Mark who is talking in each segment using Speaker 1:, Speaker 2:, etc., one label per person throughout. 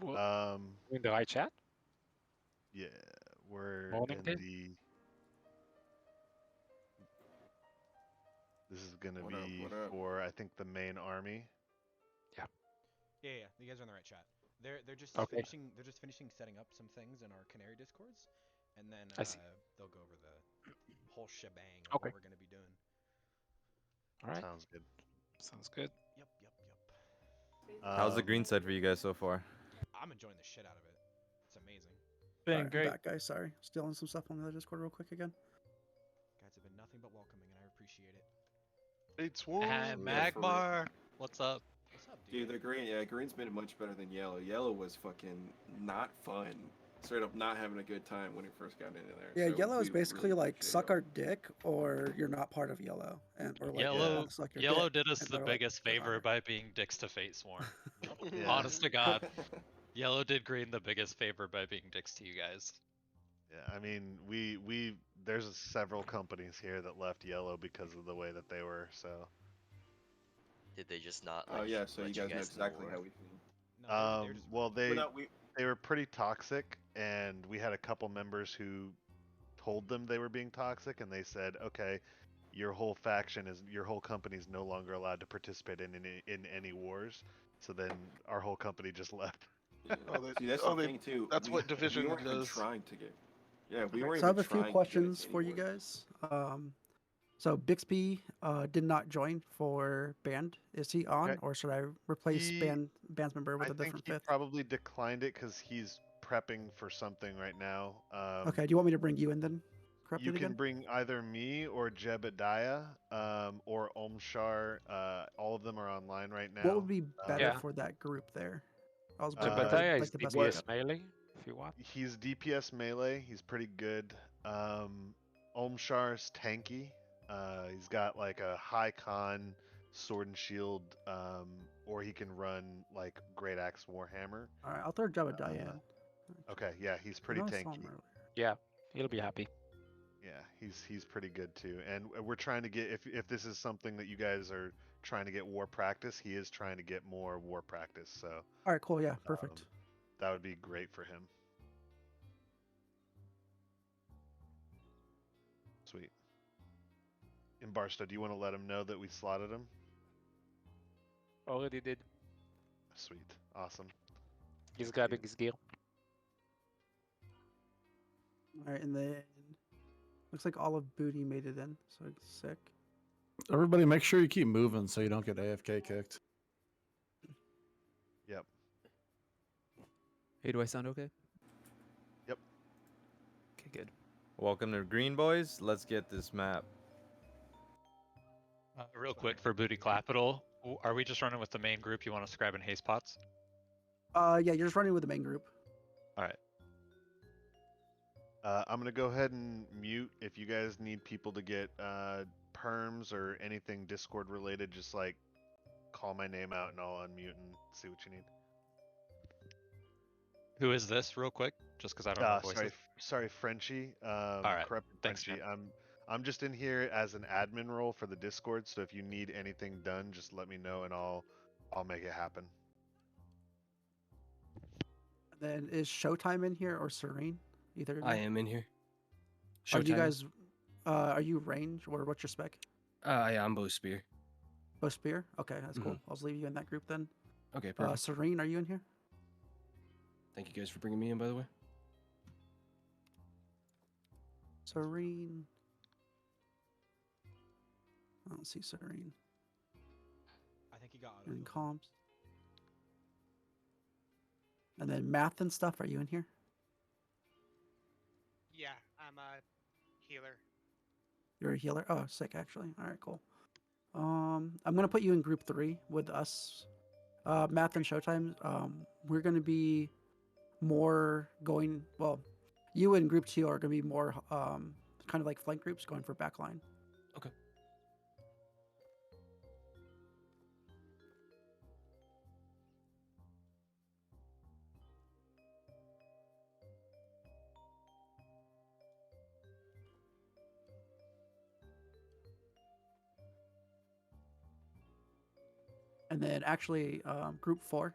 Speaker 1: In the right chat?
Speaker 2: Yeah, we're
Speaker 1: Morning
Speaker 2: in
Speaker 1: day?
Speaker 2: the. This is gonna
Speaker 3: What up,
Speaker 2: be
Speaker 3: what up?
Speaker 2: for I think the main army.
Speaker 4: Yeah, you guys are in the right chat. They're just
Speaker 1: Okay.
Speaker 4: finishing setting up some things in our Canary discords, and then
Speaker 1: I see.
Speaker 4: they'll go over the whole shebang of
Speaker 1: Okay.
Speaker 4: what we're gonna be doing.
Speaker 1: All right.
Speaker 2: Sounds good.
Speaker 1: Sounds good.
Speaker 4: Yep.
Speaker 5: How's the green side for you guys so far?
Speaker 4: I'm enjoying the shit out of it. It's amazing.
Speaker 6: All right,
Speaker 7: Great.
Speaker 6: I'm back, guys. Sorry. Stealing some stuff on the other Discord real quick again.
Speaker 4: Guys have been nothing but welcoming, and I appreciate it.
Speaker 2: Fateswornes.
Speaker 3: Yeah,
Speaker 8: And
Speaker 3: for real.
Speaker 8: Magmar, what's up?
Speaker 4: What's up, dude?
Speaker 3: Dude, the green's been much better than yellow. Yellow was fucking not fun. Straight up not having a good time when it first got into there.
Speaker 6: Yeah,
Speaker 3: So
Speaker 6: yellow is
Speaker 3: we
Speaker 6: basically
Speaker 3: really
Speaker 6: like
Speaker 3: appreciate
Speaker 6: suck
Speaker 3: y'all.
Speaker 6: our dick, or you're not part of yellow, and or like
Speaker 8: Yellow,
Speaker 6: yeah, suck your
Speaker 8: Yellow
Speaker 6: dick,
Speaker 8: did us
Speaker 6: and
Speaker 8: the
Speaker 6: they're like,
Speaker 8: biggest
Speaker 6: "We're
Speaker 8: favor
Speaker 6: not."
Speaker 8: by being dicks to Fatesworn.
Speaker 2: Yeah.
Speaker 8: Honest to God, Yellow did Green the biggest favor by being dicks to you guys.
Speaker 2: Yeah, I mean, there's several companies here that left yellow because of the way that they were. So.
Speaker 9: Did they just not
Speaker 3: Oh
Speaker 9: like
Speaker 3: yeah, so you
Speaker 9: let
Speaker 3: guys know
Speaker 9: know
Speaker 3: exactly
Speaker 9: or-
Speaker 3: how we feel.
Speaker 4: No, they're just
Speaker 2: Well,
Speaker 3: We're not, we,
Speaker 2: they were pretty toxic, and we had a couple members who told them they were being toxic, and they said, "Okay, your whole company's no longer allowed to participate in any wars." So then our whole company just left.
Speaker 3: yeah. See, that's the thing too.
Speaker 10: That's what division
Speaker 3: we weren't even
Speaker 10: does.
Speaker 3: trying to get. Yeah, we weren't
Speaker 6: So I
Speaker 3: even
Speaker 6: have a few
Speaker 3: trying
Speaker 6: questions
Speaker 3: to get it
Speaker 6: for you
Speaker 3: anymore.
Speaker 6: guys. So Bixby did not join for band. Is he on,
Speaker 2: Okay.
Speaker 6: or should I replace
Speaker 2: He-
Speaker 6: band's member with
Speaker 2: I
Speaker 6: a
Speaker 2: think
Speaker 6: different
Speaker 2: he
Speaker 6: fifth?
Speaker 2: probably declined it because he's prepping for something right now.
Speaker 6: Okay. Do you want me to bring you in then?
Speaker 2: You
Speaker 6: Corrupted
Speaker 2: can
Speaker 6: again?
Speaker 2: bring either me or Jebediah, or Omshar. All of them are online right now.
Speaker 6: What would be better
Speaker 1: Yeah.
Speaker 6: for that group there? I was
Speaker 1: Jebediah
Speaker 6: like
Speaker 1: is
Speaker 6: the best
Speaker 1: DPS
Speaker 6: backup.
Speaker 1: melee, if you want.
Speaker 2: He's DPS melee. He's pretty good. Omshar's tanky. He's got like a high con sword and shield, or he can run like Great Axe Warhammer.
Speaker 6: All right, I'll throw Jebediah in.
Speaker 2: Okay, yeah, he's pretty
Speaker 6: I know I saw him
Speaker 2: tanky.
Speaker 6: earlier.
Speaker 1: Yeah, he'll be happy.
Speaker 2: Yeah, he's pretty good too. And we're trying to get if this is something that you guys are trying to get war practice, he is trying to get more war practice. So
Speaker 6: All right, cool. Yeah, perfect.
Speaker 2: that would be great for him. Sweet. And Barstow, do you want to let him know that we slotted him?
Speaker 1: Already did.
Speaker 2: Sweet. Awesome.
Speaker 1: He's grabbing his gear.
Speaker 6: All right, and then looks like all of Booty made it in, so it's sick.
Speaker 7: Everybody, make sure you keep moving so you don't get AFK kicked.
Speaker 2: Yep.
Speaker 11: Hey, do I sound okay?
Speaker 2: Yep.
Speaker 11: Okay, good.
Speaker 5: Welcome to Green Boys. Let's get this map.
Speaker 8: Real quick for Booty Capital, are we just running with the main group? You want us to grab in haste pots?
Speaker 6: Yeah, you're just running with the main group.
Speaker 8: All right.
Speaker 2: I'm gonna go ahead and mute. If you guys need people to get perms or anything Discord related, just like call my name out and I'll unmute and see what you need.
Speaker 8: Who is this, real quick? Just because I don't know voices.
Speaker 2: Sorry, Frenchie.
Speaker 8: right,
Speaker 2: Corrupted
Speaker 8: thanks,
Speaker 2: Frenchie.
Speaker 8: man.
Speaker 2: I'm just in here as an admin role for the Discord, so if you need anything done, just let me know and I'll make it happen.
Speaker 6: And then is Showtime in here or Serene? Either. of
Speaker 10: I
Speaker 6: you?
Speaker 10: am in here.
Speaker 6: Are you
Speaker 10: Showtime.
Speaker 6: guys? Are you range or what's your spec?
Speaker 10: Yeah, I'm bow spear.
Speaker 6: Bow spear. Okay, that's cool. I'll just leave you in that group then.
Speaker 10: Okay, perfect.
Speaker 6: Serene, are you in here?
Speaker 10: Thank you guys for bringing me in, by the way.
Speaker 6: Serene. I don't see Serene.
Speaker 4: I think he got out
Speaker 6: In
Speaker 4: of
Speaker 6: comms. And then math and stuff. Are you in here?
Speaker 12: Yeah, I'm a healer.
Speaker 6: You're a healer. Oh, sick. Actually. All right, cool. I'm gonna put you in group 3 with us. Math and Showtime. We're gonna be more going. Well, you and group 2 are gonna be more kind of like flank groups going for backline.
Speaker 10: Okay.
Speaker 6: And then actually, group 4,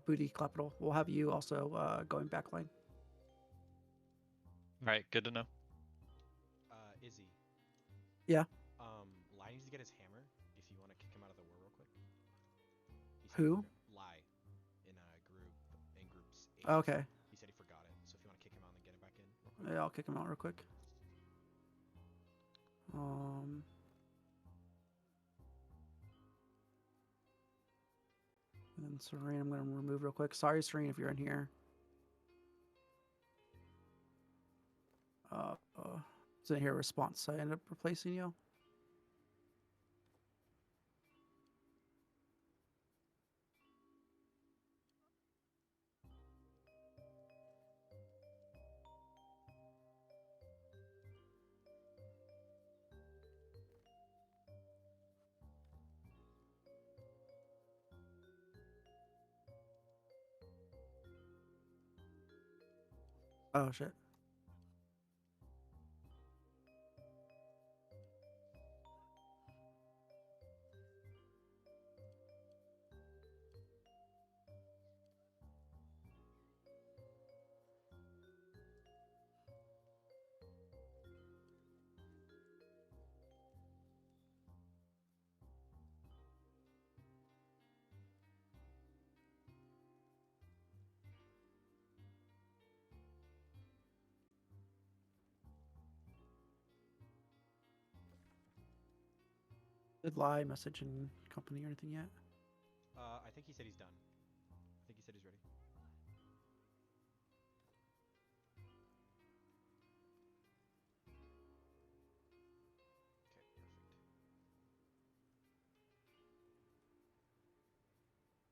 Speaker 6: Booty Capital. We'll have you also going backline.
Speaker 8: All right, good to know.
Speaker 4: Izzy.
Speaker 6: Yeah.
Speaker 4: Lai needs to get his hammer. If you want to kick him out of the war real quick. He said
Speaker 6: Who?
Speaker 4: Lai in groups 8.
Speaker 6: Okay.
Speaker 4: He said he forgot it. So if you want to kick him out and get it back in real quick.
Speaker 6: Yeah, I'll kick him out real quick. And then Serene, I'm going to remove real quick. Sorry, Serene, if you're in here. Didn't hear a response, so I ended up replacing you. Oh, shit. Did Lie message in company or anything yet?
Speaker 4: I think he said he's done. I think he said he's ready. Okay, perfect.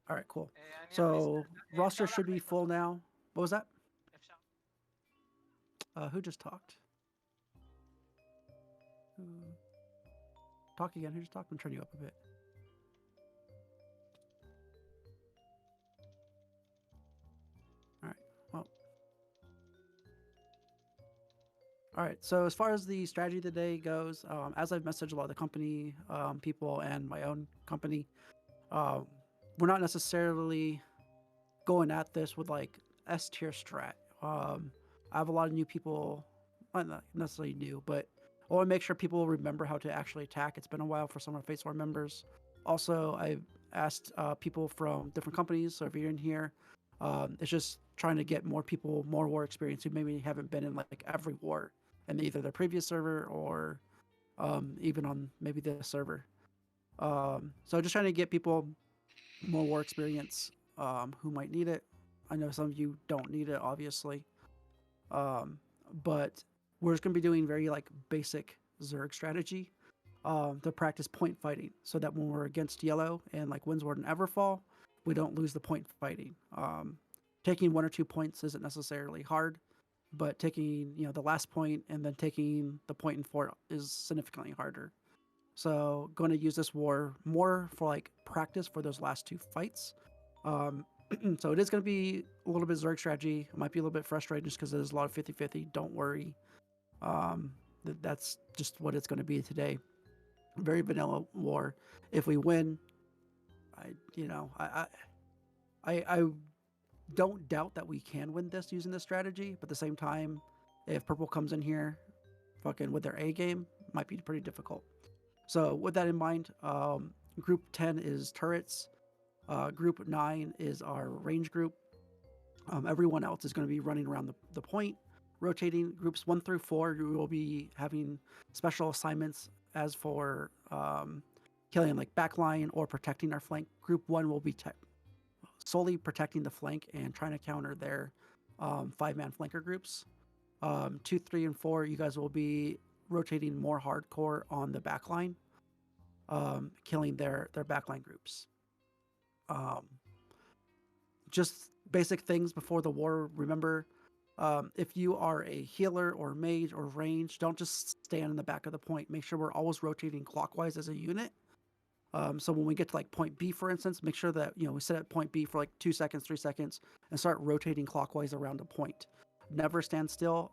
Speaker 6: All right, cool. So roster should be full now. What was that? Who just talked? Talk again. Who just talked? I'm turning you up a bit. All right. Well. All right. So as far as the strategy of the day goes, as I've messaged a lot of the company people and my own company, we're not necessarily going at this with like S tier strat. I have a lot of new people, not necessarily new, but I want to make sure people remember how to actually attack. It's been a while for some of our FaceWar members. Also, I've asked people from different companies, so if you're in here, it's just trying to get more people, more war experience who maybe haven't been in like every war in either their previous server or even on maybe this server. So just trying to get people more war experience who might need it. I know some of you don't need it, obviously. But we're just going to be doing very like basic Zerg strategy to practice point fighting so that when we're against yellow and like Windsward and Everfall, we don't lose the point fighting. Taking 1 or 2 points isn't necessarily hard, but taking, you know, the last point and then taking the point in fort is significantly harder. So going to use this war more for like practice for those last 2 fights. So it is going to be a little bit Zerg strategy. It might be a little bit frustrating just because there's a lot of 50-50. Don't worry. That's just what it's going to be today. Very vanilla war. If we win, I don't doubt that we can win this using this strategy. But at the same time, if purple comes in here, fucking with their A game, might be pretty difficult. So with that in mind, group 10 is turrets. Group 9 is our range group. Everyone else is going to be running around the point, rotating. Groups 1 through 4, we will be having special assignments as for killing like backline or protecting our flank. Group 1 will be solely protecting the flank and trying to counter their 5-man flanker groups. 2, 3, and 4, you guys will be rotating more hardcore on the backline, killing their backline groups. Just basic things before the war. Remember, if you are a healer or mage or range, don't just stand in the back of the point. Make sure we're always rotating clockwise as a unit. So when we get to like point B, for instance, make sure that, you know, we sit at point B for like 2 seconds, 3 seconds, and start rotating clockwise around a point. Never stand still.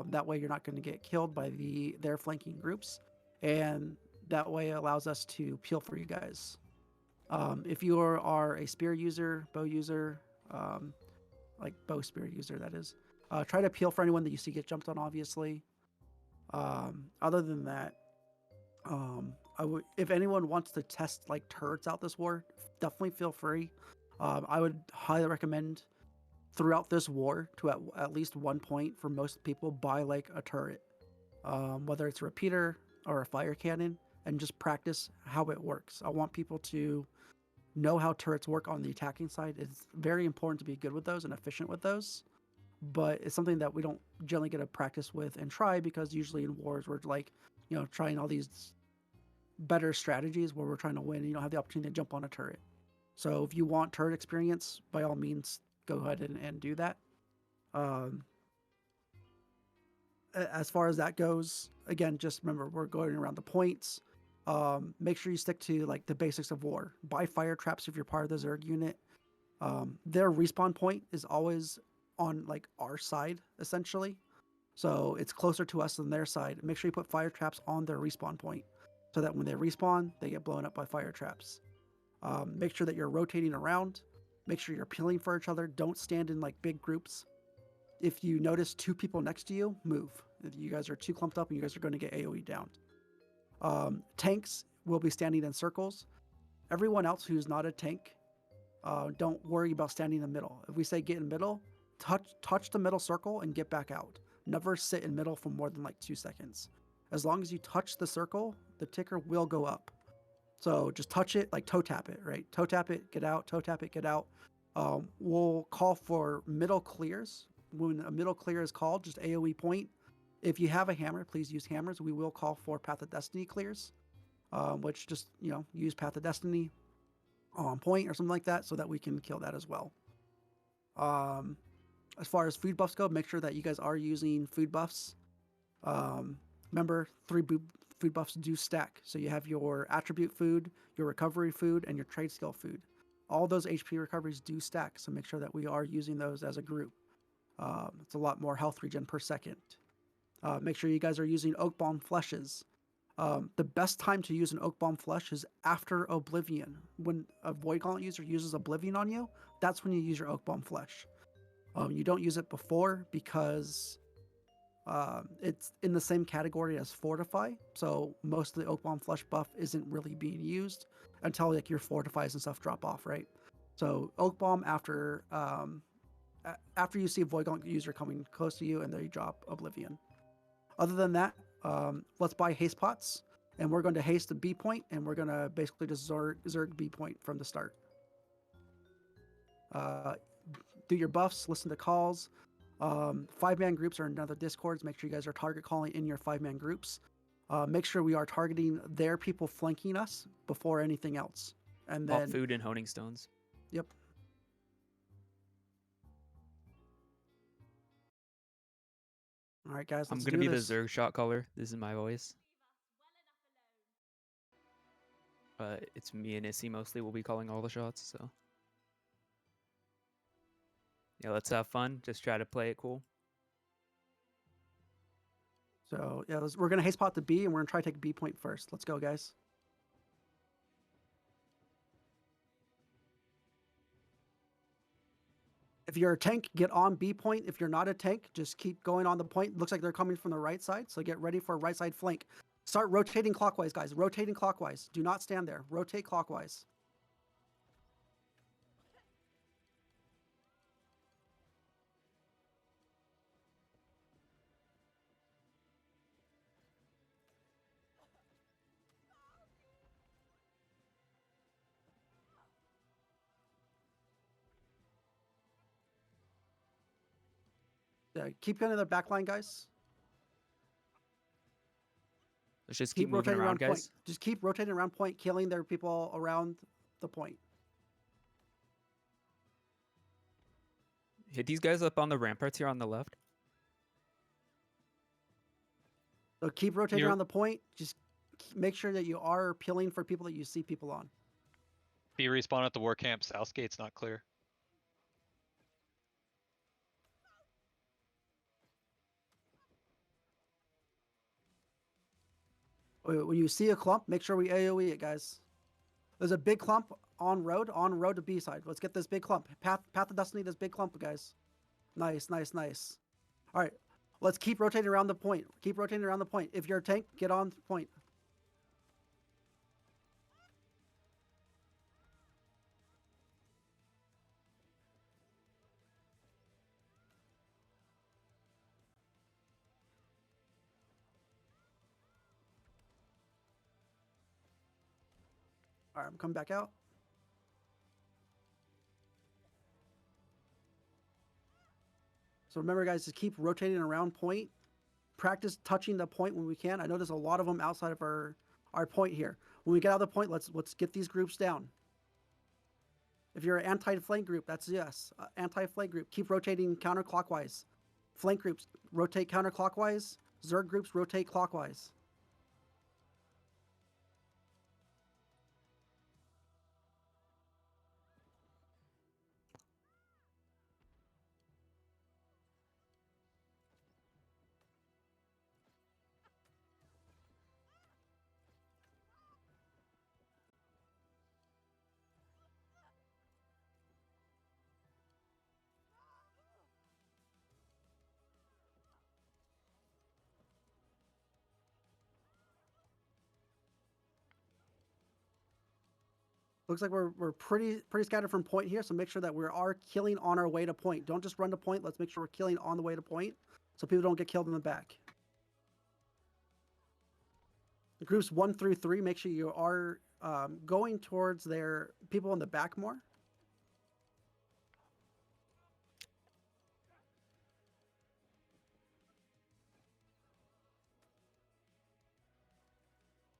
Speaker 6: That way you're not going to get killed by their flanking groups, and that way it allows us to peel for you guys. If you are a spear user, bow user, like bow spear user, that is, try to peel for anyone that you see get jumped on, obviously. Other than that, if anyone wants to test like turrets out this war, definitely feel free. I would highly recommend throughout this war to at least one point for most people buy like a turret, whether it's a repeater or a fire cannon, and just practice how it works. I want people to know how turrets work on the attacking side. It's very important to be good with those and efficient with those, but it's something that we don't generally get to practice with and try, because usually in wars we're like, trying all these better strategies where we're trying to win and you don't have the opportunity to jump on a turret. So if you want turret experience, by all means, go ahead and do that. As far as that goes, again, just remember, we're going around the points. Make sure you stick to like the basics of war. Buy fire traps if you're part of the Zerg unit. Their respawn point is always on like our side, essentially. So it's closer to us than their side. Make sure you put fire traps on their respawn point so that when they respawn, they get blown up by fire traps. Make sure that you're rotating around. Make sure you're peeling for each other. Don't stand in like big groups. If you notice 2 people next to you, move. If you guys are too clumped up and you guys are going to get AoE down. Tanks will be standing in circles. Everyone else who's not a tank, don't worry about standing in the middle. If we say get in middle, touch the middle circle and get back out. Never sit in middle for more than like 2 seconds. As long as you touch the circle, the ticker will go up. So just touch it, like toe tap it, right? Toe tap it, get out, toe tap it, get out. We'll call for middle clears. When a middle clear is called, just AoE point. If you have a hammer, please use hammers. We will call for Path of Destiny clears, which just, use Path of Destiny on point or something like that so that we can kill that as well. As far as food buffs go, make sure that you guys are using food buffs. Remember, 3 food buffs do stack. So you have your attribute food, your recovery food, and your trade skill food. All those HP recoveries do stack, so make sure that we are using those as a group. It's a lot more health regen per second. Make sure you guys are using Oak Balm Fleshes. The best time to use an Oak Balm Flesh is after Oblivion. When a Void Gauntlet user uses Oblivion on you, that's when you use your Oak Balm Flesh. You don't use it before because it's in the same category as Fortify, so most of the Oak Balm Flesh buff isn't really being used until like your Fortifies and stuff drop off, right? So Oak Balm after you see a Void Gauntlet user coming close to you, and then you drop Oblivion. Other than that, let's buy haste pots, and we're going to haste the B point, and we're going to basically just Zerg B point from the start. Do your buffs, listen to calls. 5-man groups are another Discords. Make sure you guys are target calling in your 5-man groups. Make sure we are targeting their people flanking us before anything else. And then
Speaker 11: food and honing stones.
Speaker 6: Yep. All right, guys.
Speaker 11: I'm
Speaker 6: Let's
Speaker 11: gonna
Speaker 6: do
Speaker 11: be
Speaker 6: this.
Speaker 11: the Zerg shot caller. This is my voice. It's me and Issy mostly will be calling all the shots. So yeah, let's have fun. Just try to play it cool.
Speaker 6: So yeah, we're gonna haste pot to B, and we're gonna try to take B point first. Let's go, guys. If you're a tank, get on B point. If you're not a tank, just keep going on the point. Looks like they're coming from the right side, so get ready for a right side flank. Start rotating clockwise, guys. Rotating clockwise. Do not stand there. Rotate clockwise. Keep going to the back line, guys.
Speaker 11: Let's just keep moving
Speaker 6: rotating
Speaker 11: around, guys.
Speaker 6: Point. Just keep rotating around point, killing their people around the point.
Speaker 11: Hit these guys up on the ramparts here on the left.
Speaker 6: So keep rotating around the point. Just make sure that you are peeling for people that you see people on.
Speaker 8: Be respawn at the war camp. South gate's not clear.
Speaker 6: When you see a clump, make sure we AoE it, guys. There's a big clump on road to B side. Let's get this big clump. Path of Destiny, this big clump, guys. Nice. All right, let's keep rotating around the point. If you're a tank, get on point. All right, I'm coming back out. So remember, guys, to keep rotating around point. Practice touching the point when we can. I know there's a lot of them outside of our point here. When we get out of the point, let's get these groups down. If you're an anti-flank group, that's yes. Anti-flank group, keep rotating counterclockwise. Flank groups, rotate counterclockwise. Zerg groups, rotate clockwise. Looks like we're pretty scattered from point here, so make sure that we are killing on our way to point. Don't just run to point. Let's make sure we're killing on the way to point, so people don't get killed in the back. Groups 1 through 3, make sure you are going towards their people in the back more.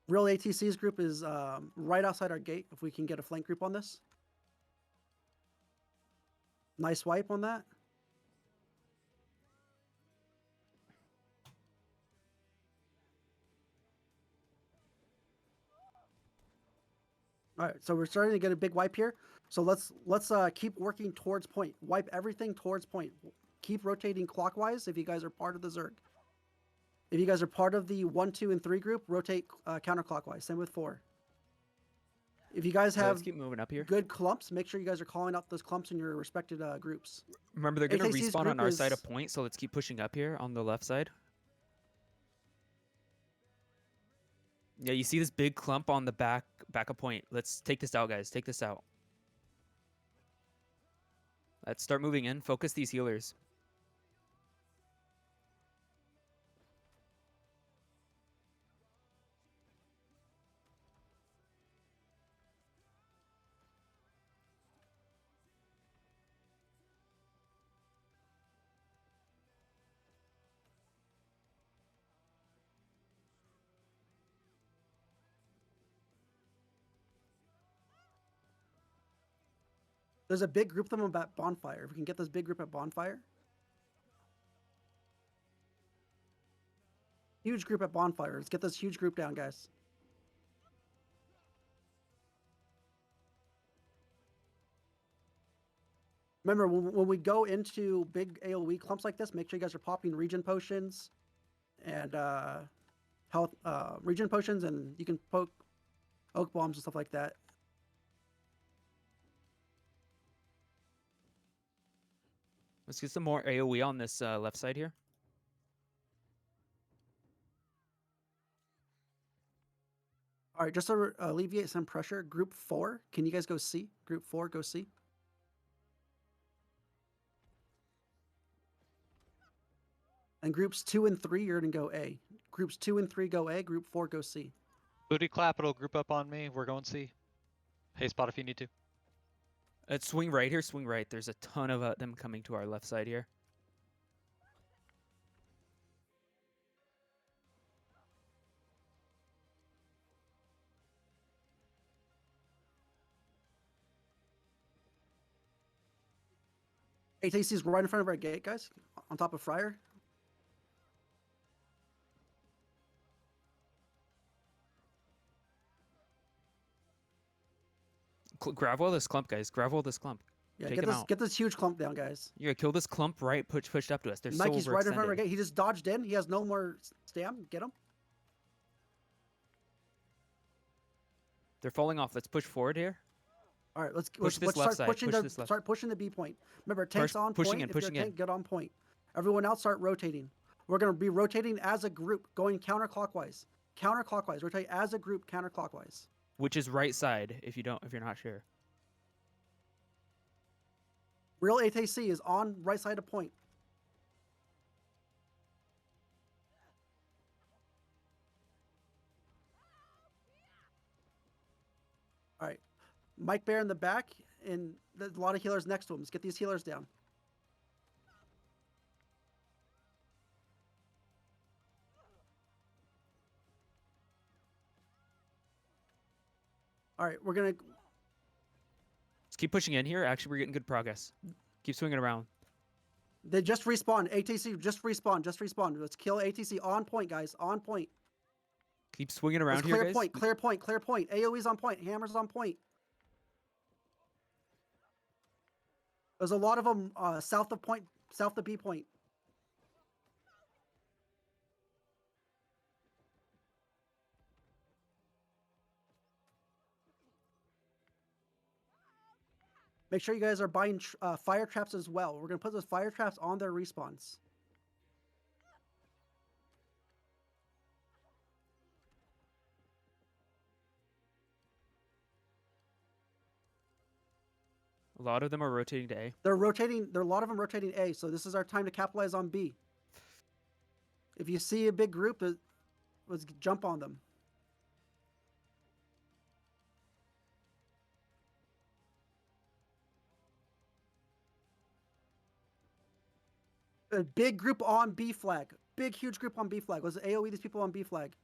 Speaker 6: Real ATC's group is right outside our gate, if we can get a flank group on this. Nice wipe on that. All right, so we're starting to get a big wipe here. So let's keep working towards point. Wipe everything towards point. Keep rotating clockwise if you guys are part of the Zerg. If you guys are part of the 1, 2, and 3 group, rotate counterclockwise. Same with 4. If you guys have
Speaker 11: let's keep moving up here.
Speaker 6: Good clumps, make sure you guys are calling out those clumps in your respected groups.
Speaker 11: Remember, they're going to
Speaker 6: AKC's
Speaker 11: respawn
Speaker 6: group
Speaker 11: on our side
Speaker 6: is-
Speaker 11: of point, so let's keep pushing up here on the left side. Yeah, you see this big clump on the back of point. Let's take this out, guys. Take this out. Let's start moving in. Focus these healers.
Speaker 6: There's a big group of them at bonfire. If we can get this big group at bonfire. Huge group at bonfire. Let's get this huge group down, guys. Remember, when we go into big AoE clumps like this, make sure you guys are popping regen potions and health regen potions, and you can poke oak bombs and stuff like that.
Speaker 11: Let's get some more AoE on this left side here.
Speaker 6: All right, just to alleviate some pressure, group 4, can you guys go C? Group 4, go C. And groups 2 and 3, you're going to go A. Groups 2 and 3 go A. Group 4 go C.
Speaker 8: Booty Capital, group up on me. We're going C. Hey, spot if you need to.
Speaker 11: Let's swing right here. Swing right. There's a ton of them coming to our left side here.
Speaker 6: ATC is right in front of our gate, guys, on top of Friar.
Speaker 11: Grab all this clump, guys. Grab all this clump.
Speaker 6: Yeah,
Speaker 11: Take
Speaker 6: get this huge clump down, guys.
Speaker 11: Yeah, kill this clump right, pushed up to us. They're
Speaker 6: Mikey's
Speaker 11: so
Speaker 6: right in front of our
Speaker 11: overextended.
Speaker 6: gate. He just dodged in. He has no more stam. Get him.
Speaker 11: They're falling off. Let's push forward here.
Speaker 6: All right,
Speaker 11: Push this
Speaker 6: let's
Speaker 11: left
Speaker 6: start
Speaker 11: side,
Speaker 6: pushing
Speaker 11: push
Speaker 6: the
Speaker 11: this left.
Speaker 6: start pushing the B point. Remember, tank's on
Speaker 11: pushing
Speaker 6: point.
Speaker 11: in,
Speaker 6: If you're
Speaker 11: pushing
Speaker 6: a tank,
Speaker 11: in.
Speaker 6: get on point. Everyone else start rotating. We're gonna be rotating as a group, going counterclockwise. Counterclockwise. Rotate as a group, counterclockwise.
Speaker 11: Which is right side if you're not sure.
Speaker 6: Real ATC is on right side of point. All right, Mike Bear in the back, and there's a lot of healers next to him. Let's get these healers down. All right, we're gonna.
Speaker 11: Let's keep pushing in here. Actually, we're getting good progress. Keep swinging around.
Speaker 6: They just respawn. ATC just respawn. Just respawn. Let's kill ATC on point, guys. On point.
Speaker 11: Keep swinging around
Speaker 6: Let's
Speaker 11: here,
Speaker 6: clear
Speaker 11: guys.
Speaker 6: point. Clear point. Clear point. AOE's on point. Hammers on point. There's a lot of them south of point. South of B point. Make sure you guys are buying fire traps as well. We're going to put those fire traps on their respawns.
Speaker 11: A lot of them are rotating to A.
Speaker 6: They're rotating. There are a lot of them rotating A, so this is our time to capitalize on B. If you see a big group, let's jump on them. A big group on B flag. Big, huge group on B flag. Let's AoE these people on B flag.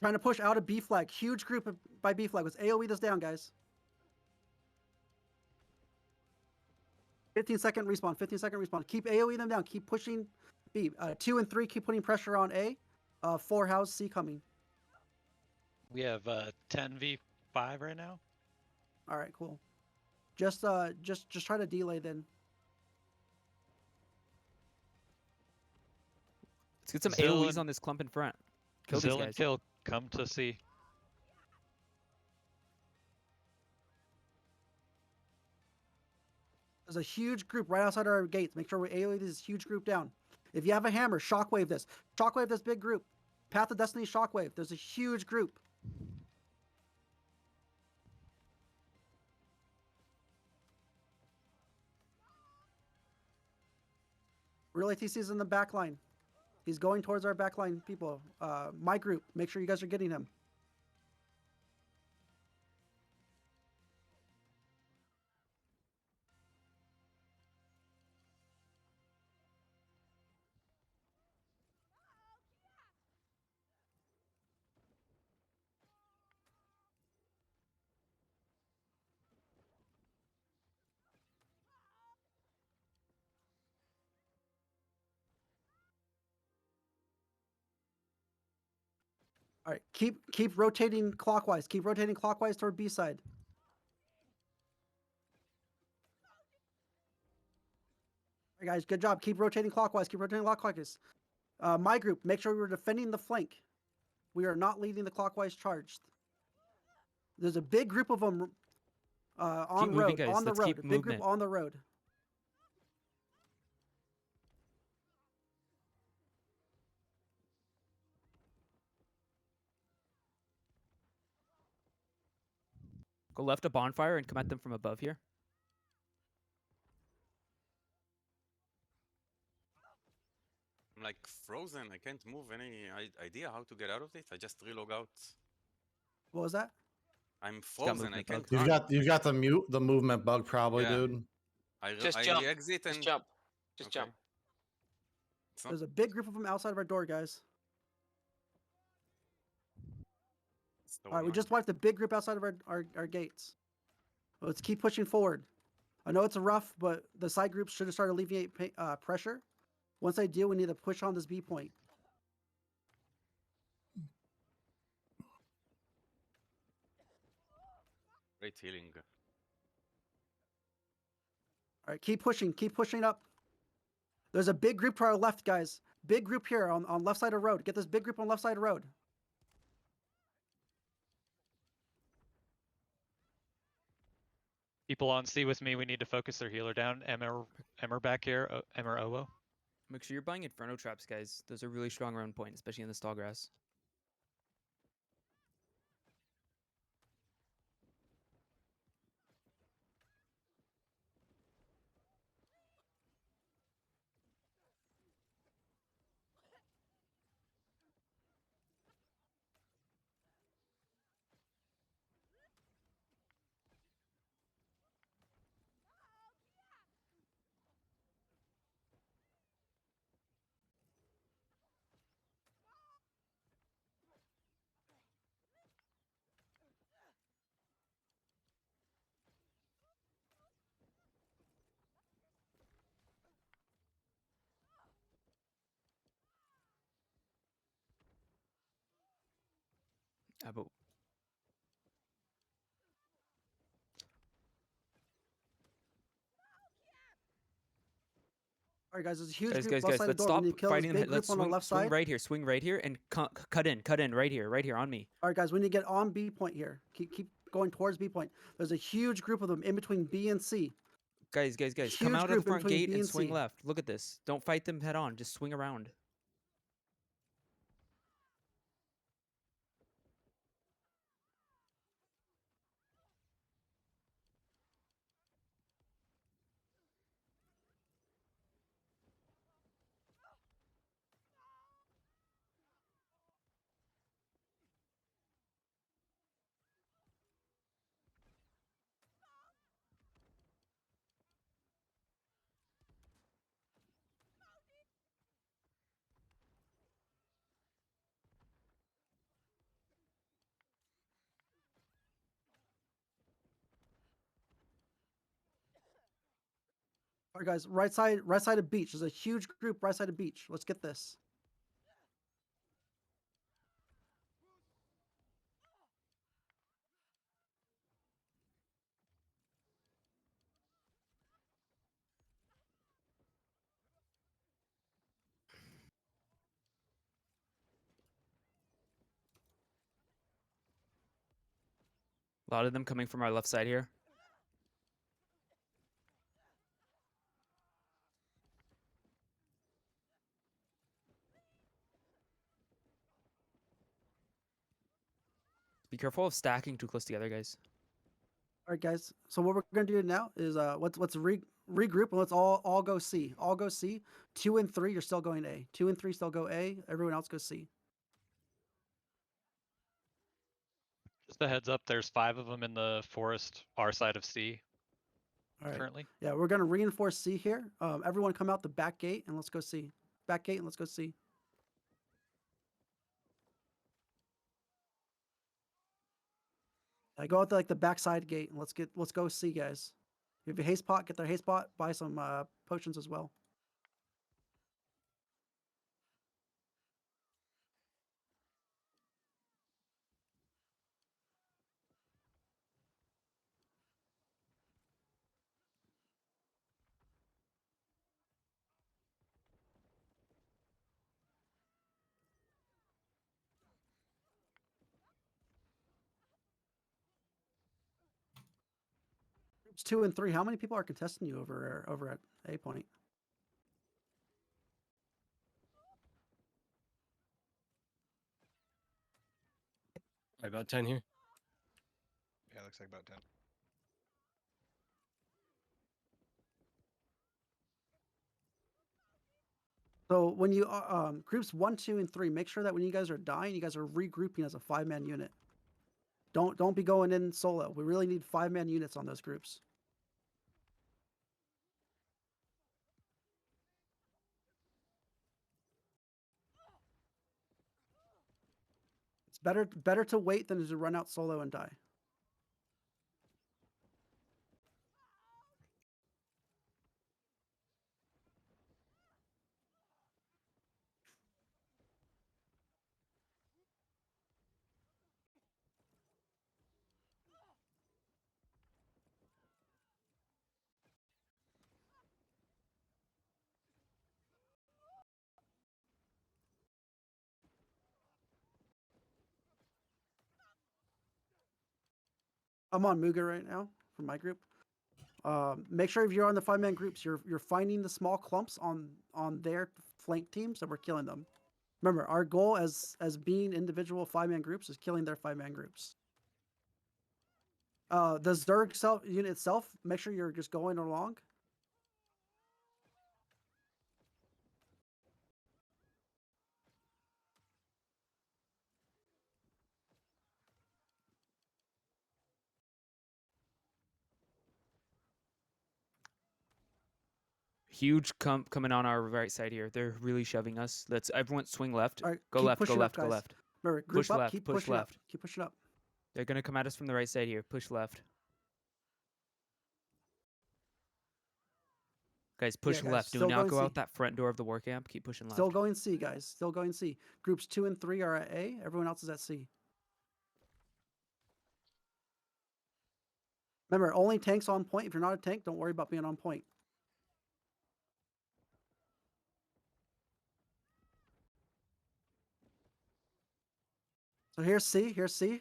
Speaker 6: Trying to push out of B flag. Huge group by B flag. Let's AoE this down, guys. 15-second respawn. 15-second respawn. Keep AoE them down. Keep pushing B. 2 and 3, keep putting pressure on A. 4, how's C coming?
Speaker 8: We have 10v5 right now.
Speaker 6: All right, cool. Just try to delay then.
Speaker 11: Let's get some
Speaker 8: Zill
Speaker 11: AoEs
Speaker 8: and-
Speaker 11: on this clump in front. Kill these
Speaker 8: Zill and
Speaker 11: guys.
Speaker 8: Kill, come to C.
Speaker 6: There's a huge group right outside our gates. Make sure we AoE this huge group down. If you have a hammer, shockwave this. Shockwave this big group. Path of Destiny shockwave. There's a huge group. Real ATC is in the back line. He's going towards our back line people. My group, make sure you guys are getting him. All right, keep rotating clockwise. Keep rotating clockwise toward B side. All right, guys, good job. Keep rotating clockwise. Keep rotating clockwise. My group, make sure we're defending the flank. We are not leading the clockwise charge. There's a big group of them on
Speaker 11: moving,
Speaker 6: road.
Speaker 11: guys.
Speaker 6: On the
Speaker 11: Let's
Speaker 6: road.
Speaker 11: keep
Speaker 6: A big group
Speaker 11: movement.
Speaker 6: on the road.
Speaker 11: Go left of bonfire and come at them from above here.
Speaker 13: I'm like frozen. I can't move. Any idea how to get out of this? I just relog out.
Speaker 6: What was that?
Speaker 13: I'm frozen. I
Speaker 11: movement
Speaker 13: can't
Speaker 11: bug.
Speaker 13: run.
Speaker 7: You've got the movement bug probably,
Speaker 13: Yeah.
Speaker 7: dude.
Speaker 12: Just
Speaker 13: I
Speaker 12: jump.
Speaker 13: exit and
Speaker 12: Just jump. Just
Speaker 13: Okay.
Speaker 12: jump.
Speaker 13: It's not
Speaker 6: There's a big group of them outside of our door, guys.
Speaker 13: so
Speaker 6: All right, we
Speaker 13: much.
Speaker 6: just wiped a big group outside of our gates. Let's keep pushing forward. I know it's rough, but the side groups should have started alleviate pressure. Once they do, we need to push on this B point.
Speaker 13: Great healing.
Speaker 6: All right, keep pushing up. There's a big group to our left, guys. Big group here on left side of road. Get this big group on left side of road.
Speaker 8: People on C with me, we need to focus their healer down. Emmer back here, Emmer Owo.
Speaker 11: Make sure you're buying Inferno traps, guys. Those are really strong round point, especially in the stall grass. But
Speaker 6: All right, guys, there's a huge
Speaker 11: guys,
Speaker 6: group
Speaker 11: guys,
Speaker 6: left
Speaker 11: guys,
Speaker 6: side of
Speaker 11: let's
Speaker 6: the door. We
Speaker 11: stop
Speaker 6: need to kill this
Speaker 11: fighting.
Speaker 6: big
Speaker 11: Let's
Speaker 6: group on the left
Speaker 11: swing
Speaker 6: side.
Speaker 11: right here, swing right here, and cut in right here on me.
Speaker 6: All right, guys, we need to get on B point here. Keep going towards B point. There's a huge group of them in between B and C.
Speaker 11: Guys, come
Speaker 6: Huge
Speaker 11: out of the
Speaker 6: group in
Speaker 11: front
Speaker 6: between
Speaker 11: gate
Speaker 6: B
Speaker 11: and
Speaker 6: and
Speaker 11: swing
Speaker 6: C.
Speaker 11: left. Look at this. Don't fight them head on. Just swing around.
Speaker 6: All right, guys, right side of beach. There's a huge group right side of beach. Let's get this.
Speaker 11: A lot of them coming from our left side here. Be careful of stacking too close together, guys.
Speaker 6: All right, guys. So what we're gonna do now is let's regroup and let's all go C. All go C. 2 and 3, you're still going A. 2 and 3 still go A. Everyone else goes C.
Speaker 8: Just a heads up, there's 5 of them in the forest, our side of C
Speaker 6: All right.
Speaker 8: currently.
Speaker 6: Yeah, we're gonna reinforce C here. Everyone come out the back gate and let's go C. Back gate and let's go C. I go out the backside gate and let's go C, guys. If you have a haste pot, get their haste pot. Buy some potions as well. Groups 2 and 3. How many people are contesting you over at A point?
Speaker 10: About 10 here.
Speaker 4: Yeah, looks like about 10.
Speaker 6: So when you groups 1, 2, and 3, make sure that when you guys are dying, you guys are regrouping as a 5-man unit. Don't be going in solo. We really need 5-man units on those groups. It's better to wait than to run out solo and die. I'm on Muga right now for my group. Make sure if you're on the 5-man groups, you're finding the small clumps on their flank teams and we're killing them. Remember, our goal as being individual 5-man groups is killing their 5-man groups. The Zerg unit itself, make sure you're just going along.
Speaker 11: Huge coming on our right side here. They're really shoving us. Let's everyone swing left.
Speaker 6: All right,
Speaker 11: Go
Speaker 6: keep
Speaker 11: left. Go
Speaker 6: pushing
Speaker 11: left.
Speaker 6: up,
Speaker 11: Go
Speaker 6: guys.
Speaker 11: left.
Speaker 6: Remember, group
Speaker 11: Push
Speaker 6: up,
Speaker 11: left.
Speaker 6: keep
Speaker 11: Push
Speaker 6: pushing
Speaker 11: left.
Speaker 6: up. Keep pushing up.
Speaker 11: They're gonna come at us from the right side here. Push left. Guys, push
Speaker 6: guys,
Speaker 11: left. Do
Speaker 6: still
Speaker 11: not
Speaker 6: going
Speaker 11: go
Speaker 6: C.
Speaker 11: out that front door of the war camp. Keep pushing left.
Speaker 6: Still going C, guys. Still going C. Groups 2 and 3 are at A. Everyone else is at C. Remember, only tanks on point. If you're not a tank, don't worry about being on point. So here's C. Here's C.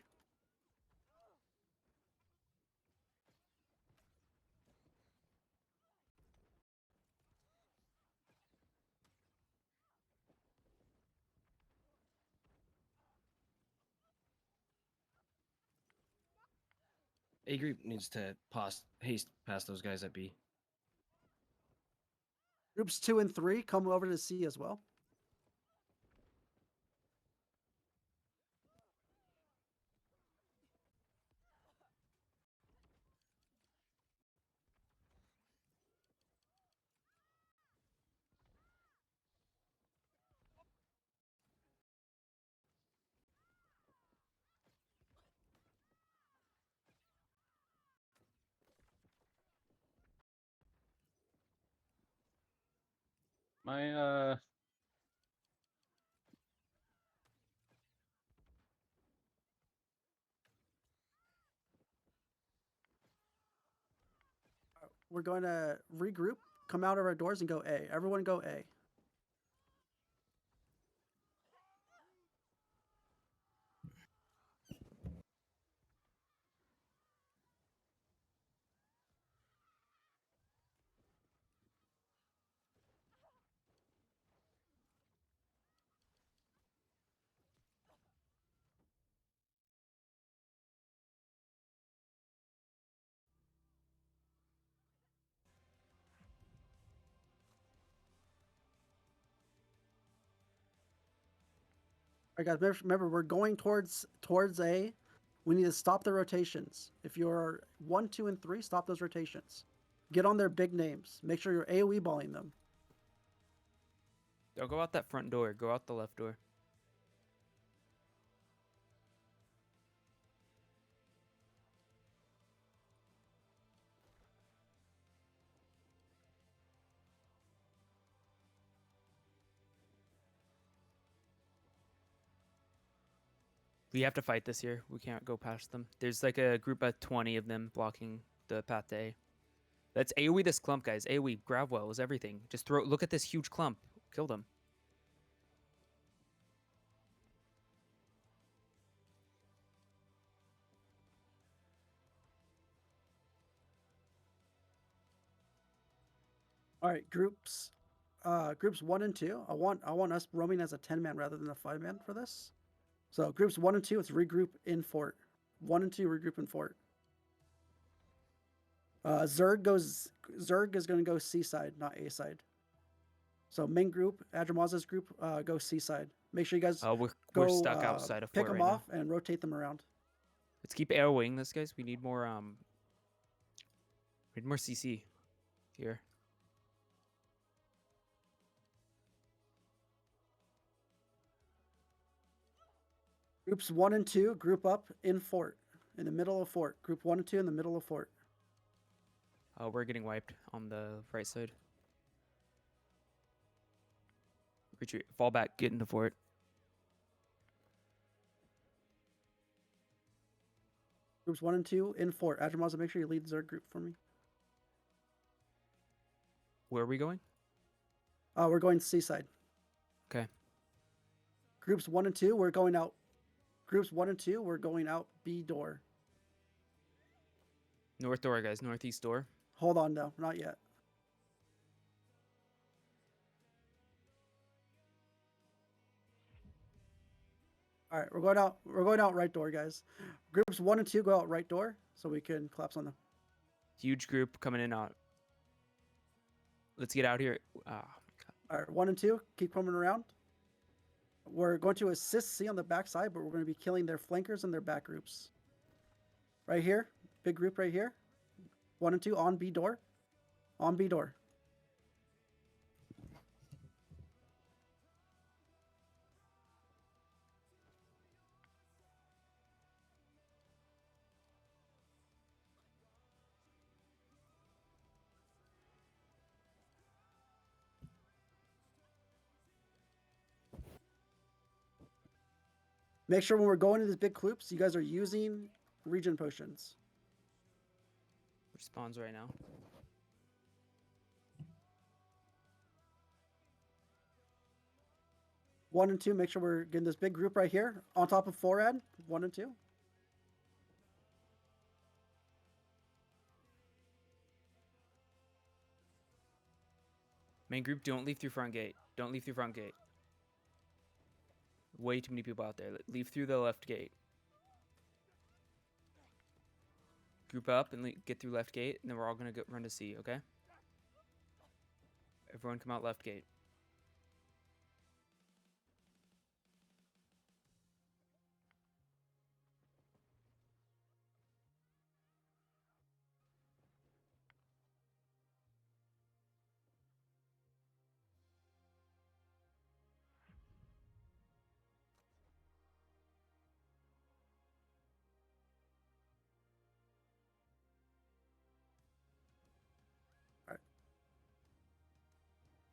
Speaker 10: A group needs to haste past those guys at B.
Speaker 6: Groups 2 and 3 come over to C as well.
Speaker 8: My
Speaker 6: We're going to regroup, come out of our doors, and go A. Everyone go A. All right, guys. Remember, we're going towards A. We need to stop the rotations. If you're 1, 2, and 3, stop those rotations. Get on their big names. Make sure you're AoE balling them.
Speaker 11: Don't go out that front door. Go out the left door. We have to fight this here. We can't go past them. There's like a group of 20 of them blocking the path to A. Let's AoE this clump, guys. AoE, grab wells, everything. Just look at this huge clump. Kill them.
Speaker 6: All right, groups 1 and 2. I want us roaming as a 10-man rather than a 5-man for this. So groups 1 and 2, it's regroup in fort. 1 and 2 regroup in fort. Zerg is going to go C side, not A side. So main group, Adramaz's group, go C side. Make sure you guys
Speaker 11: we're stuck outside of
Speaker 6: pick
Speaker 11: fort
Speaker 6: them
Speaker 11: right
Speaker 6: off and rotate them around.
Speaker 11: Let's keep AoEing this, guys. We need more CC here.
Speaker 6: Groups 1 and 2 group up in fort, in the middle of fort. Group 1 and 2 in the middle of fort.
Speaker 11: We're getting wiped on the right side. Retreat. Fall back. Get into fort.
Speaker 6: Groups 1 and 2 in fort. Adramaz, make sure you lead Zerg group for me.
Speaker 11: Where are we going?
Speaker 6: We're going seaside.
Speaker 11: Okay.
Speaker 6: Groups 1 and 2, we're going out. Groups 1 and 2, we're going out B door.
Speaker 11: North door, guys. Northeast door.
Speaker 6: Hold on, though. Not yet. All right, we're going out. We're going out right door, guys. Groups 1 and 2 go out right door, so we can collapse on them.
Speaker 11: Huge group coming in out. Let's get out here. Ah,
Speaker 6: All right, 1 and 2 keep coming around. We're going to assist C on the back side, but we're going to be killing their flankers and their back groups. Right here, big group right here. 1 and 2 on B door. On B door. Make sure when we're going to these big groups, you guys are using regen potions.
Speaker 11: respawns right now.
Speaker 6: One and two, make sure we're getting this big group right here on top of Forad. 1 and 2.
Speaker 11: Main group, don't leave through front gate. Don't leave through front gate. Way too many people out there. Leave through the left gate. Group up and get through left gate, and then we're all gonna run to C, okay? Everyone come out left gate.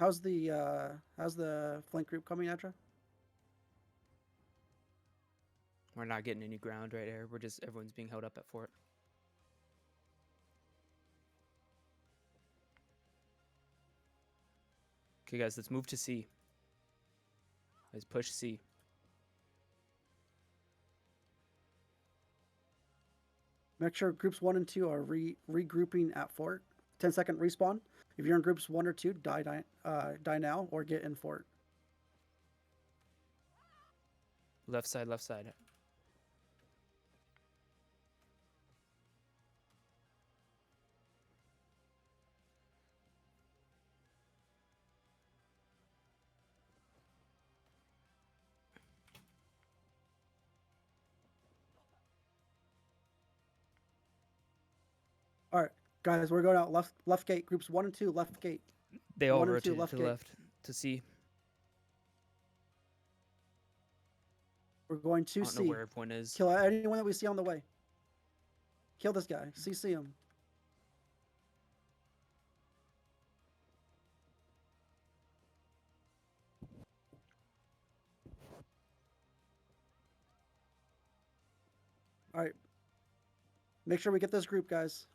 Speaker 6: How's the flank group coming, Atra?
Speaker 11: We're not getting any ground right here. Everyone's being held up at fort. Okay, guys, let's move to C. Let's push C.
Speaker 6: Make sure groups 1 and 2 are regrouping at fort. 10-second respawn. If you're in groups 1 or 2, die now or get in fort.
Speaker 11: Left side, left side.
Speaker 6: All right, guys, we're going out left gate. Groups 1 and 2, left gate.
Speaker 11: They all
Speaker 6: 1 and 2,
Speaker 11: rotated to the
Speaker 6: gate.
Speaker 11: left to C.
Speaker 6: We're going to
Speaker 11: I don't
Speaker 6: C.
Speaker 11: know where everyone is.
Speaker 6: Kill anyone that we see on the way. Kill this guy. CC him. All right. Make sure we get this group, guys.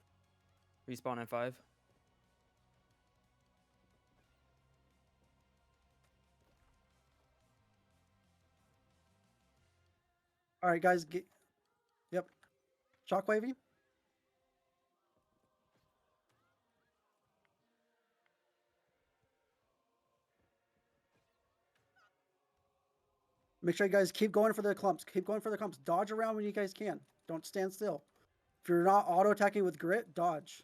Speaker 11: Respawn in 5.
Speaker 6: All right, guys. Yep. Shockwaving. Make sure you guys keep going for the clumps. Keep going for the clumps. Dodge around when you guys can. Don't stand still. If you're not auto-attacking with grit, dodge.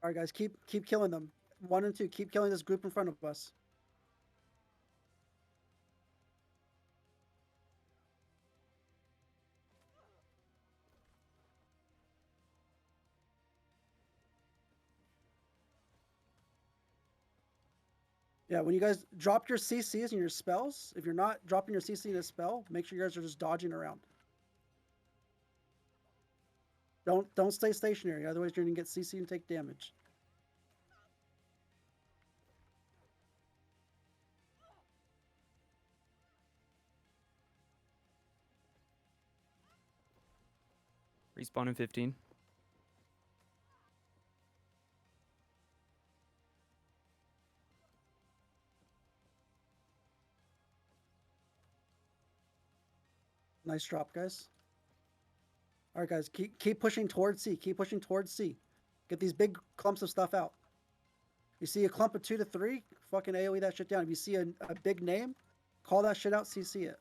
Speaker 6: All right, guys, keep killing them. 1 and 2, keep killing this group in front of us. Yeah, when you guys drop your CCs and your spells, if you're not dropping your CC in a spell, make sure you guys are just dodging around. Don't stay stationary, otherwise you're gonna get CC and take damage.
Speaker 11: Respawn in 15.
Speaker 6: Nice drop, guys. All right, guys, keep pushing towards C. Keep pushing towards C. Get these big clumps of stuff out. You see a clump of 2 to 3, fucking AoE that shit down. If you see a big name, call that shit out, CC it.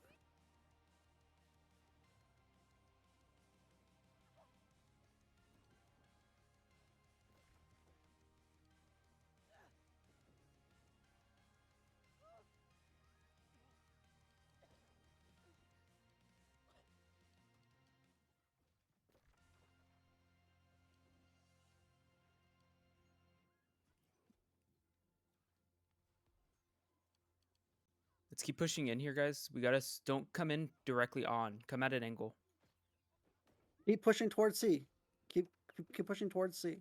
Speaker 11: Let's keep pushing in here, guys. We gotta don't come in directly on. Come at an angle.
Speaker 6: Keep pushing towards C. Keep pushing towards C.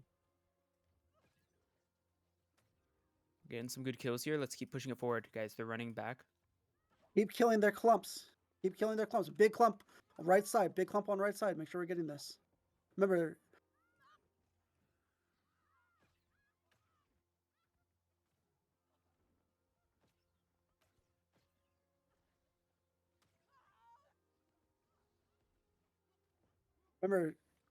Speaker 11: Getting some good kills here. Let's keep pushing it forward, guys. They're running back.
Speaker 6: Keep killing their clumps. Keep killing their clumps. Big clump on right side. Big clump on right side. Make sure we're getting this. Remember,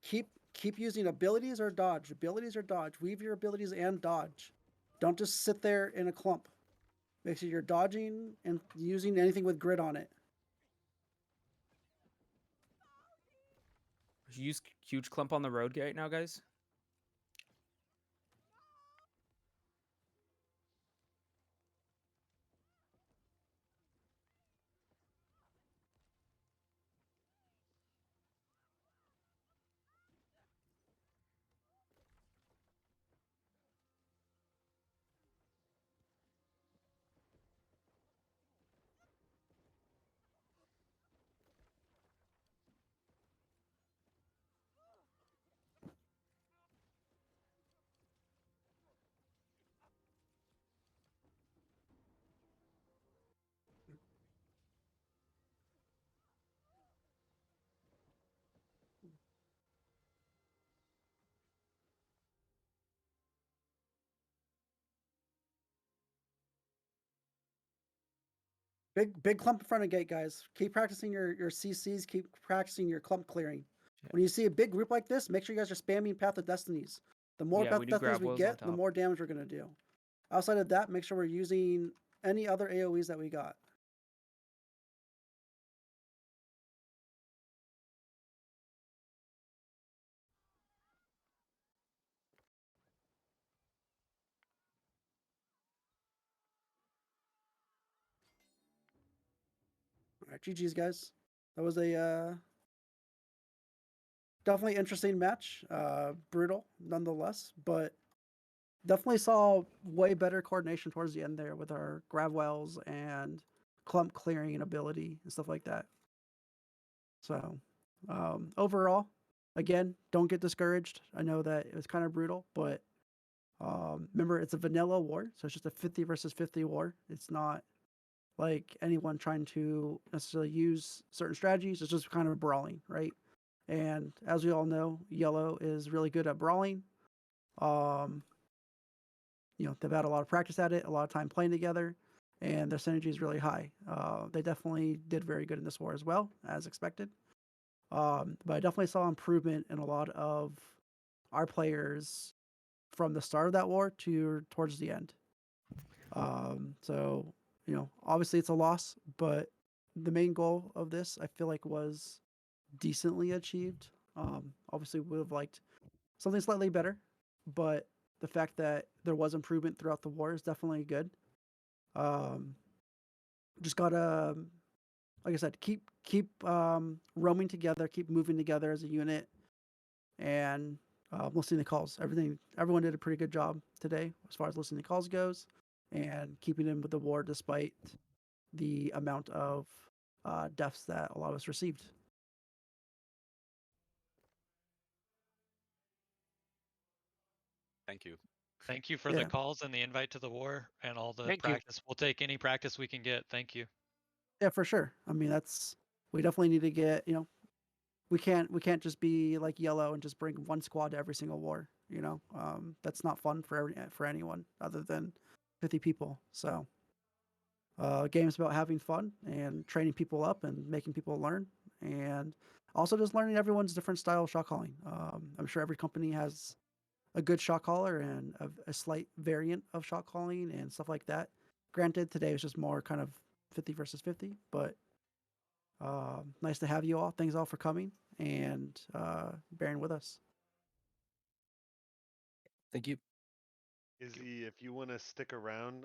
Speaker 6: keep using abilities or dodge. Abilities or dodge. Weave your abilities and dodge. Don't just sit there in a clump. Make sure you're dodging and using anything with grid on it.
Speaker 11: Use huge clump on the road right now, guys.
Speaker 6: Big clump in front of gate, guys. Keep practicing your CCs. Keep practicing your clump clearing. When you see a big group like this, make sure you guys are spamming Path of Destinies. The more Path of Destinies we get, the more damage we're gonna do. Outside of that, make sure we're using any other AoEs that we got. All right, GG's, guys. That was a definitely interesting match. Brutal, nonetheless, but definitely saw way better coordination towards the end there with our grab wells and clump clearing ability and stuff like that. So overall, again, don't get discouraged. I know that it was kind of brutal, but remember, it's a vanilla war, so it's just a 50 versus 50 war. It's not like anyone trying to necessarily use certain strategies. It's just kind of brawling, right? And as we all know, yellow is really good at brawling. They've had a lot of practice at it, a lot of time playing together, and their synergy is really high. They definitely did very good in this war as well, as expected. But I definitely saw improvement in a lot of our players from the start of that war towards the end. So, obviously it's a loss, but the main goal of this, I feel like, was decently achieved. Obviously would have liked something slightly better, but the fact that there was improvement throughout the war is definitely good. Just gotta, like I said, keep roaming together, keep moving together as a unit, and listening to calls. Everyone did a pretty good job today as far as listening to calls goes, and keeping in with the war despite the amount of deaths that a lot of us received.
Speaker 13: Thank you.
Speaker 8: Thank you for
Speaker 6: Yeah.
Speaker 8: the calls and the invite to the war and all the
Speaker 1: Thank you.
Speaker 8: practice. We'll take any practice we can get. Thank you.
Speaker 6: Yeah, for sure. I mean, we definitely need to get, we can't just be like Yellow and just bring one squad to every single war. That's not fun for anyone other than 50 people. So, game's about having fun and training people up and making people learn, and also just learning everyone's different style of shot calling. I'm sure every company has a good shot caller and a slight variant of shot calling and stuff like that. Granted, today was just more kind of 50 versus 50, but nice to have you all. Thanks all for coming and bearing with us.
Speaker 10: Thank you.
Speaker 2: Izzy, if you want to stick around,